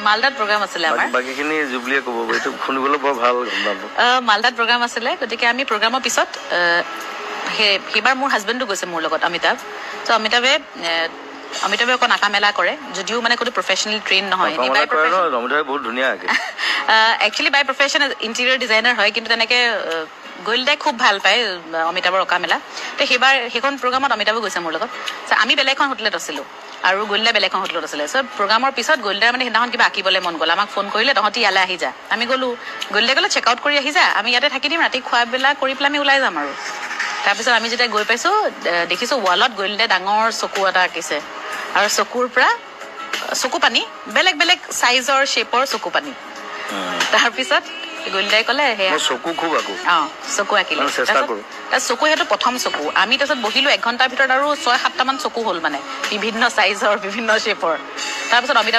মালদাত programme আছিলে আমাৰ বাকীখিনি জুবলিয়ে ক'ব এইটো শুনিবলৈ বৰ ভাল মালদাত প্ৰগ্ৰাম আছিলে গতিকে আমি প্ৰগ্ৰামৰ পিছত সেইবাৰ মোৰ হাজবেণ্ডো গৈছে মোৰ লগত অমিতাভ ত' অমিতাভে অকণ আঁকা মেলা কৰে যদিও মানে কোনো প্ৰফেচনেল ট্ৰেইন নহয় বহুত ধুনীয়া একচুৱেলি বাই প্ৰফেচন ইণ্টেৰিয়ৰ ডিজাইনাৰ হয় কিন্তু তেনেকে গলিদাই খুব ভাল পায় অমিতাভৰ অঁকা মেলা তো সেইখন প্ৰগ্ৰামত অমিতাভো গৈছে মোৰ লগত আমি বেলেগ এখন হোটেলত আছিলোঁ আৰু গলিদা বেলেগ এখন হোটেলত আছিলে চ' প্ৰগ্ৰামৰ পিছত গলিদাৰ মানে সেইদিনাখন কিবা আঁকিবলৈ মন গ'ল আমাক ফোন কৰিলে তহঁতি ইয়ালৈ আহি যা আমি গ'লোঁ গলিদাই ক'লে চেক আউট কৰি আহি যা আমি ইয়াতে থাকি দিম ৰাতি খোৱা বেলা কৰি পেলাই আমি ওলাই যাম আৰু তাৰপিছত আমি যেতিয়া গৈ পাইছোঁ দেখিছোঁ ৱালত গলিদাই ডাঙৰ চকু এটা আঁকিছে আৰু চকুৰ পৰা চকু পানী বেলেগ বেলেগ চাইজৰ শ্বেপৰ চকু পানী তাৰপিছত গলিদাই ক'লে সেয়া চকু আঁকিলে চকু সেইটো প্ৰথম চকু আমি তাৰপিছত বহিলোঁ 1 ঘণ্টাৰ ভিতৰত আৰু 6-7টামান চকু হ'ল মানে বিভিন্ন চাইজৰ বিভিন্ন শ্বেপৰ তাৰপিছত অমিতাভ